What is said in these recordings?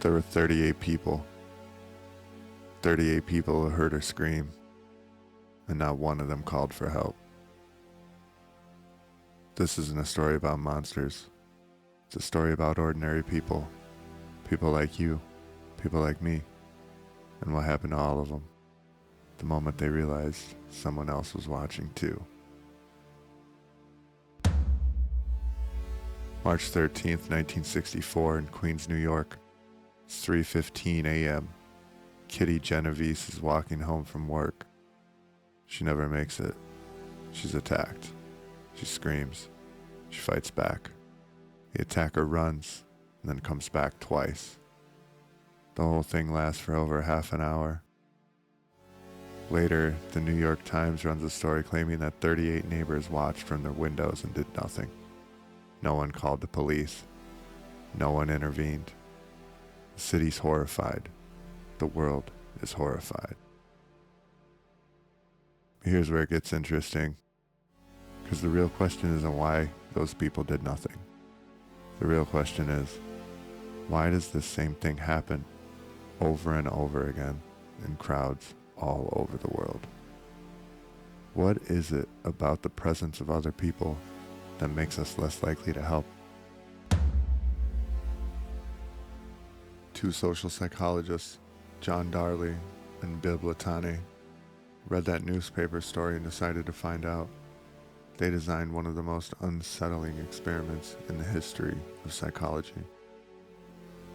There were 38 people. 38 people who heard her scream, and not one of them called for help. This isn't a story about monsters. It's a story about ordinary people. People like you, people like me, and what happened to all of them the moment they realized someone else was watching too. March 13th, 1964 in Queens, New York. It's 3:15 a.m. Kitty Genovese is walking home from work. She never makes it. She's attacked. She screams. She fights back. The attacker runs and then comes back twice. The whole thing lasts for over half an hour. Later, the New York Times runs a story claiming that 38 neighbors watched from their windows and did nothing. No one called the police. No one intervened. The city's horrified. The world is horrified. Here's where it gets interesting. Because the real question isn't why those people did nothing. The real question is, why does this same thing happen over and over again in crowds all over the world? What is it about the presence of other people that makes us less likely to help? Two social psychologists, John Darley and Bibb Latané, read that newspaper story and decided to find out. They designed one of the most unsettling experiments in the history of psychology.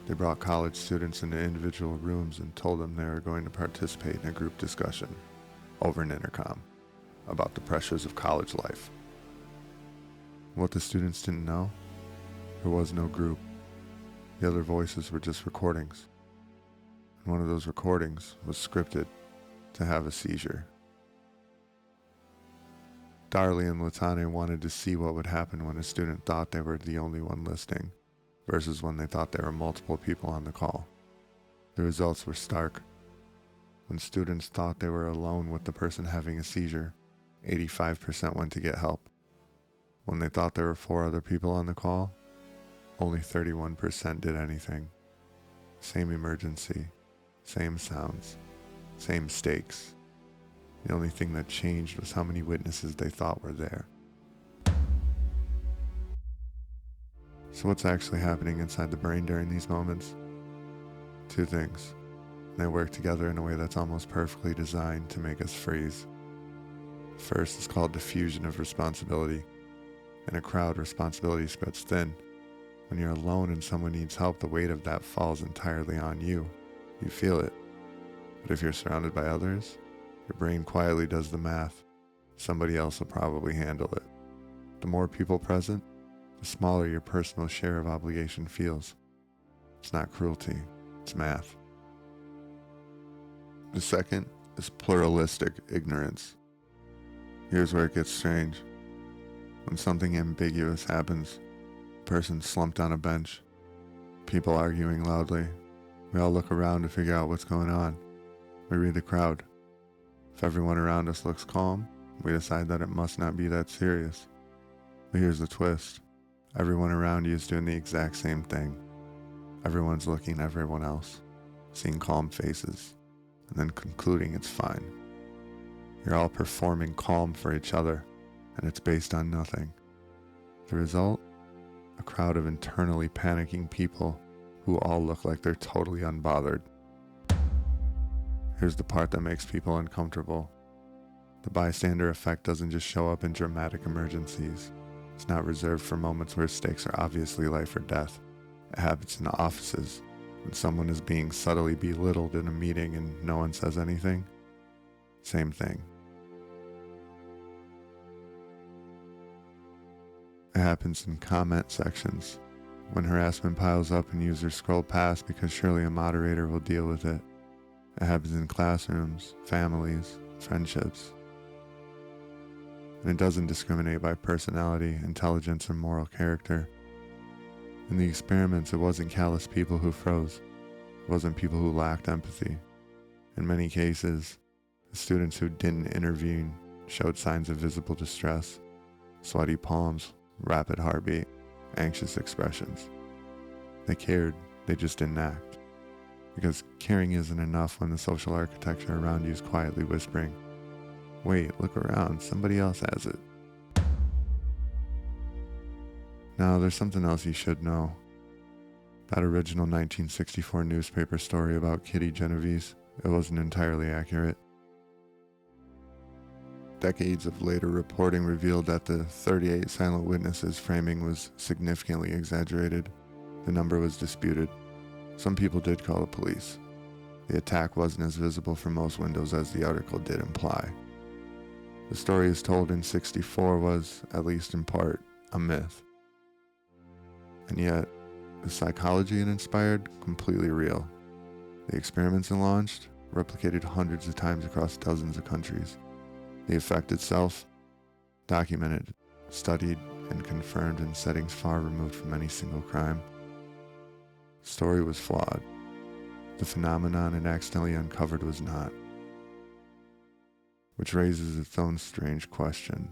They brought college students into individual rooms and told them they were going to participate in a group discussion over an intercom about the pressures of college life. What the students didn't know, there was no group. The other voices were just recordings. And one of those recordings was scripted to have a seizure. Darley and Latané wanted to see what would happen when a student thought they were the only one listening versus when they thought there were multiple people on the call. The results were stark. When students thought they were alone with the person having a seizure, 85% went to get help. When they thought there were 4 other people on the call, only 31% did anything. Same emergency, same sounds, same stakes. The only thing that changed was how many witnesses they thought were there. So what's actually happening inside the brain during these moments? 2 things. They work together in a way that's almost perfectly designed to make us freeze. First is called diffusion of responsibility. In a crowd, responsibility spreads thin. When you're alone and someone needs help, the weight of that falls entirely on you. You feel it. But if you're surrounded by others, your brain quietly does the math. Somebody else will probably handle it. The more people present, the smaller your personal share of obligation feels. It's not cruelty, it's math. The second is pluralistic ignorance. Here's where it gets strange. When something ambiguous happens, a person slumped on a bench, people arguing loudly, we all look around to figure out what's going on. We read the crowd. If everyone around us looks calm, we decide that it must not be that serious. But here's the twist. Everyone around you is doing the exact same thing. Everyone's looking at everyone else, seeing calm faces, and then concluding it's fine. You're all performing calm for each other, and it's based on nothing. The result? A crowd of internally panicking people who all look like they're totally unbothered. Here's the part that makes people uncomfortable. The bystander effect doesn't just show up in dramatic emergencies. It's not reserved for moments where stakes are obviously life or death. It happens in offices, when someone is being subtly belittled in a meeting and no one says anything. Same thing. It happens in comment sections, when harassment piles up and users scroll past because surely a moderator will deal with it. It happens in classrooms, families, friendships. And it doesn't discriminate by personality, intelligence, or moral character. In the experiments, it wasn't callous people who froze. It wasn't people who lacked empathy. In many cases, the students who didn't intervene showed signs of visible distress, sweaty palms, rapid heartbeat, anxious expressions. They cared, they just didn't act. Because caring isn't enough when the social architecture around you is quietly whispering, "Wait, look around, somebody else has it." Now, there's something else you should know. That original 1964 newspaper story about Kitty Genovese, it wasn't entirely accurate. Decades of later reporting revealed that the 38 silent witnesses framing was significantly exaggerated. The number was disputed. Some people did call the police. The attack wasn't as visible from most windows as the article did imply. The story as told in '64 was, at least in part, a myth. And yet, the psychology it inspired, completely real. The experiments it launched, replicated hundreds of times across dozens of countries. The effect itself, documented, studied, and confirmed in settings far removed from any single crime. The story was flawed. The phenomenon it accidentally uncovered was not. Which raises its own strange question.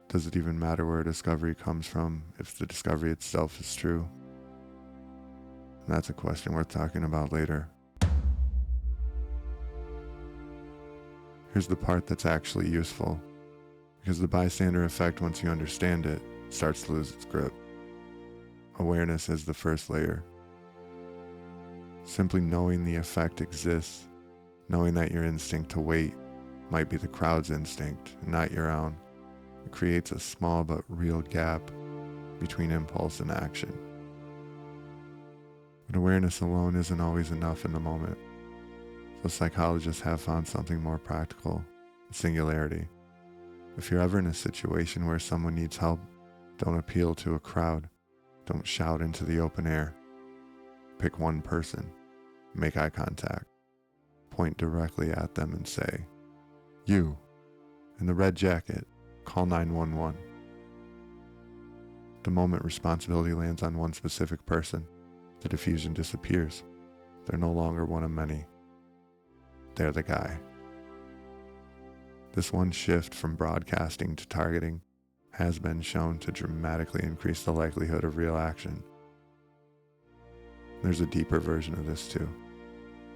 Does it even matter where a discovery comes from if the discovery itself is true? And that's a question worth talking about later. Here's the part that's actually useful, because the bystander effect, once you understand it, starts to lose its grip. Awareness is the first layer. Simply knowing the effect exists, knowing that your instinct to wait might be the crowd's instinct, not your own, it creates a small but real gap between impulse and action. But awareness alone isn't always enough in the moment. So psychologists have found something more practical: singularity. If you're ever in a situation where someone needs help, don't appeal to a crowd. Don't shout into the open air. Pick one person, make eye contact, point directly at them and say, "You, in the red jacket, call 911. The moment responsibility lands on one specific person, the diffusion disappears. They're no longer one of many. They're the guy. This one shift from broadcasting to targeting has been shown to dramatically increase the likelihood of real action. There's a deeper version of this too.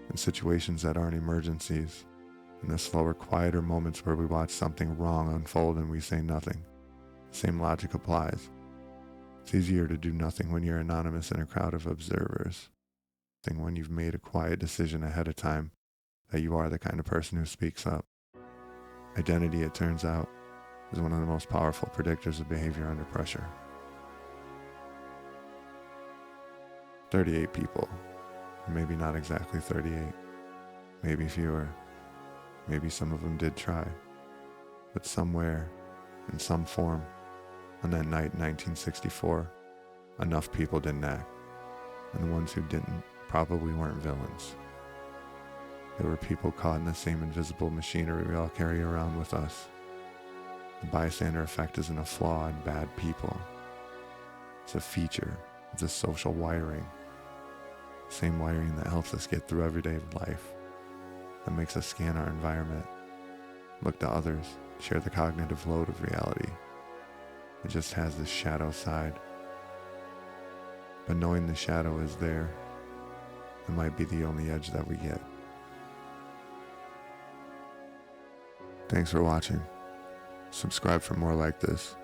In situations that aren't emergencies, in the slower, quieter moments where we watch something wrong unfold and we say nothing, the same logic applies. It's easier to do nothing when you're anonymous in a crowd of observers than when you've made a quiet decision ahead of time that you are the kind of person who speaks up. Identity, it turns out, is one of the most powerful predictors of behavior under pressure. 38 people, or maybe not exactly 38, maybe fewer, maybe some of them did try, but somewhere, in some form, on that night in 1964, enough people didn't act, and the ones who didn't probably weren't villains. There were people caught in the same invisible machinery we all carry around with us. The bystander effect isn't a flaw in bad people. It's a feature of the social wiring. Same wiring that helps us get through everyday life, that makes us scan our environment, look to others, share the cognitive load of reality. It just has this shadow side. But knowing the shadow is there, it might be the only edge that we get. Thanks for watching. Subscribe for more like this.